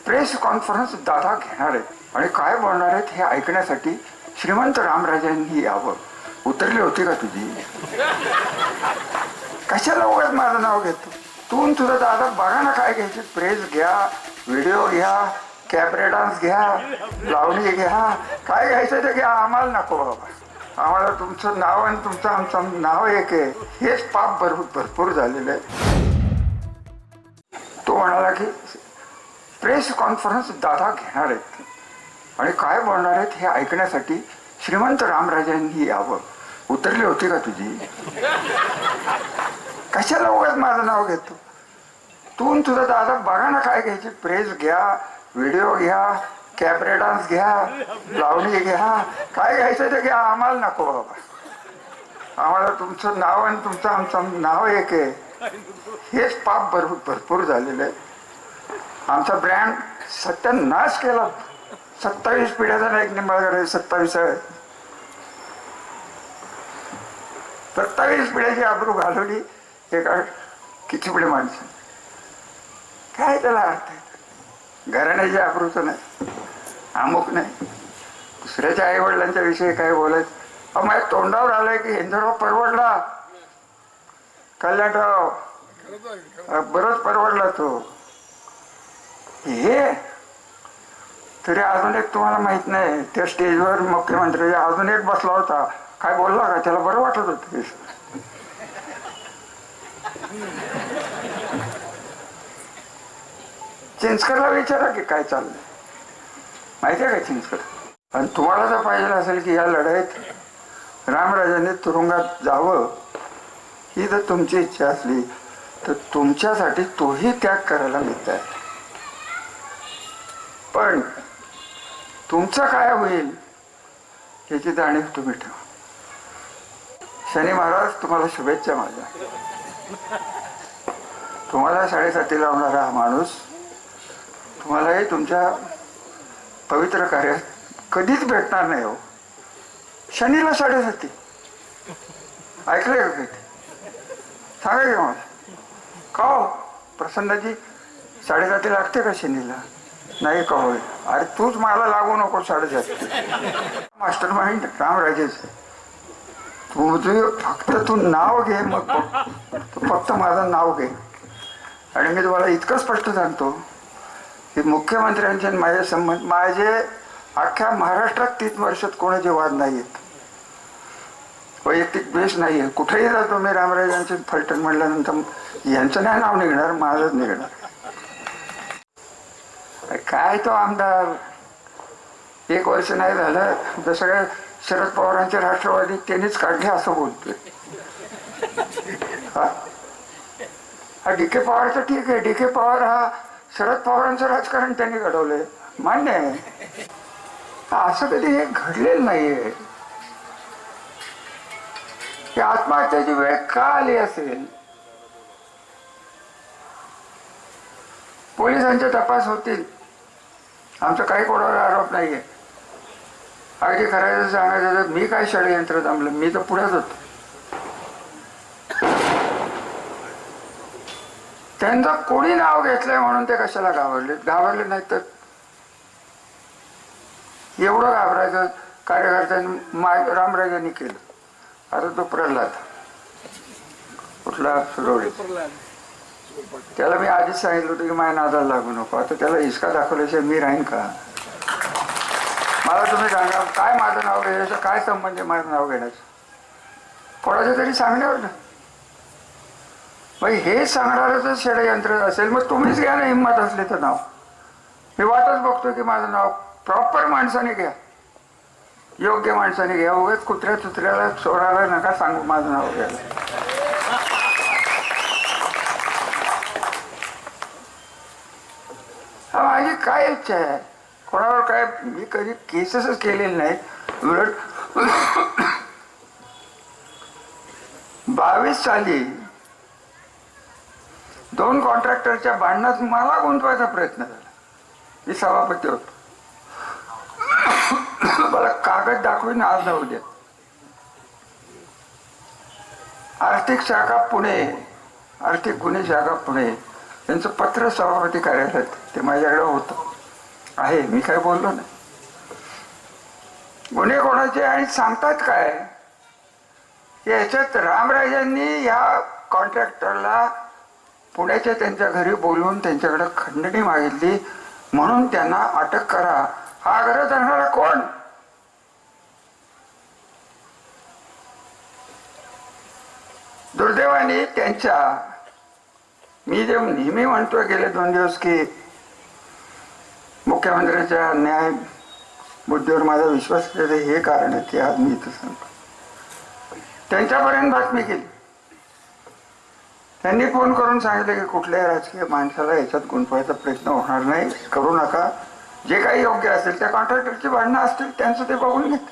Press conference दादा घेणार आहेत आणि काय बोलणार आहेत हे ऐकण्यासाठी श्रीमंत रामराजांनी यावं. उतरली होती का तुझी? कशाला उगाच माझं नाव घेतो तू? तुझा दादा बघा ना काय घ्यायचे. प्रेस घ्या, व्हिडिओ घ्या, कॅबरे डान्स घ्या, लावणी घ्या, काय घ्यायचं ते घ्या. आम्हाला नको बाबा. आम्हाला तुमचं नाव आणि तुमचं आमचं नाव एक आहे हेच पाप भरपूर झालेलं आहे. तो म्हणाला की प्रेस कॉन्फरन्स दादा घेणार आहेत आणि काय बोलणार आहेत हे ऐकण्यासाठी श्रीमंत रामराजांनी यावं. उतरली होती का तुझी? कशाला उगाच माझं नाव घेतो तू? तुझा दादा बघा ना काय घ्यायचे. प्रेस घ्या, व्हिडिओ घ्या, कॅबरे डान्स घ्या, लावणी घ्या, काय घ्यायचं ते घ्या. आम्हाला नको बाबा. आम्हाला तुमचं नाव आणि तुमचं आमचं नाव एक आहे हेच पाप भरपूर झालेलं आहे. आमचा ब्रँड सत्यानाश केला. 27 पिढ्याचा नाही, एक निंबाळकर 27 आहे. 27 पिढ्याची आबरू घालवली एका किचपिडे माणसं. काय त्याला अर्थ आहे? घराण्याची आबरूचं नाही, अमुक नाही. दुसऱ्याच्या आई वडिलांच्या विषयी काय बोलायचं? माझ्या तोंडावर आलंय की हिंदराव परवडला, कल्याणराव बरंच परवडला तो. हे तरी अजून एक तुम्हाला माहित नाही, त्या स्टेजवर मुख्यमंत्री अजून एक बसला होता. काय बोलला का? त्याला बरं वाटत होतं. चिंचकरला विचारा की काय चाललंय, माहिती आहे का चिंचकर? आणि तुम्हाला जर पाहिजे असेल की या लढाईत रामराजांनी तुरुंगात जावं ही जर तुमची इच्छा असली तर तुमच्यासाठी तोही त्याग करायला मिळत आहे. पण तुमचं काय होईल याची जाणीव तुम्ही ठेवा. शनी महाराज तुम्हाला शुभेच्छा. माझ्या तुम्हाला 7:30 लावणारा हा माणूस तुम्हालाही तुमच्या पवित्र कार्यात कधीच भेटणार नाही हो. शनीला 7:30 ऐकलंय का काही? सांगा की मला. का हो प्रसन्नाजी 7:30 लागते का शनीला? नाही का होय? अरे तूच मला लागू नको 7:30. मास्टर माइंड रामराजेच. फक्त तू नाव घे, मग फक्त माझं नाव घे. आणि मी तुम्हाला इतकं स्पष्ट सांगतो की मुख्यमंत्र्यांचे माझे संबंध, माझे अख्ख्या महाराष्ट्रात 3 वर्षात कोणाचे वाद नाहीत, वैयक्तिक द्वेष नाहीये. कुठेही जातो मी रामराजांचे फलटण म्हटल्यानंतर यांचं नाही नाव निघणार, माझंच निघणार. काय तो आमदार 1 वर्ष नाही झालं जसं काय शरद पवारांचे राष्ट्रवादी त्यांनीच काढले असं बोलतोय. हा डी.के. पवारचं ठीक आहे. डी.के. पवार हा शरद पवारांचं राजकारण त्यांनी घडवलंय, मान्य आहे. असं कधी हे घडलेलं नाहीये. की आत्महत्याची वेळ का आली असेल? पोलिसांचे तपास होतील, आमचं काही कोणावर आरोप नाहीये. अगदी करायचं सांगायचं तर मी काय षडयंत्र जमलं, मी तर पुढेच होतो. त्यांचं कोणी नाव घेतलंय म्हणून ते कशाला घाबरले नाही तर एवढं घाबरायचं कार्यकर्त्यांनी रामराजांनी केलं. आता तो प्रल्हाद कुठला सुरवडे, त्याला मी आधीच सांगितलं होतं की माझ्या नादाला लागू नको. आता त्याला हिसका दाखवल्याशिवाय मी राहीन का? मला तुम्ही सांगा काय माझं नाव घ्यायचं, काय संबंध आहे माझं नाव घेण्याचं कोणाच्या तरी सांगण्यावर ना? मग हे सांगणारच षडयंत्र असेल मग तुम्हीच घ्या ना, हिंमत असली तर नाव. मी वाटच बघतो की माझं नाव प्रॉपर माणसाने घ्या, योग्य माणसाने घ्या. उगाच कुत्र्याला चोराला नका सांगू माझं नाव घ्यायला. हा माझी काय इच्छा आहे, कोणावर काय मी कधी केसेसच केलेले नाही. उलट 22 साली 2 कॉन्ट्रॅक्टरच्या भांडणात मला गुंतवायचा प्रयत्न झाला. मी सभापती होतो. मला कागद दाखवून आज न उद्या आर्थिक शाखा पुणे, आर्थिक गुन्हे शाखा पुणे यांचं पत्र सभापती कार्यालयात ते माझ्याकडे होतं. आहे, मी काय बोललो नाही. गुन्हे कोणाचे आणि सांगतात काय, याच्यात रामराजांनी या कॉन्ट्रॅक्टरला पुण्याच्या त्यांच्या घरी बोलवून त्यांच्याकडे खंडणी मागितली म्हणून त्यांना अटक करा, हा आग्रह धरणारा कोण? दुर्दैवाने त्यांच्या, मी जे नेहमी म्हणतोय गेले 2 दिवस की मुख्यमंत्र्यांच्या न्याय बुद्धीवर माझा विश्वास हे कारण आहे की आज मी इथं सांगतो. त्यांच्यापर्यंत बातमी केली, त्यांनी फोन करून सांगितलं की कुठल्याही राजकीय माणसाला याच्यात गुंतवायचा प्रयत्न होणार नाही, करू नका, जे काही योग्य असेल त्या कॉन्ट्रॅक्टरची भांडणं असतील त्यांचं ते बघून घेत.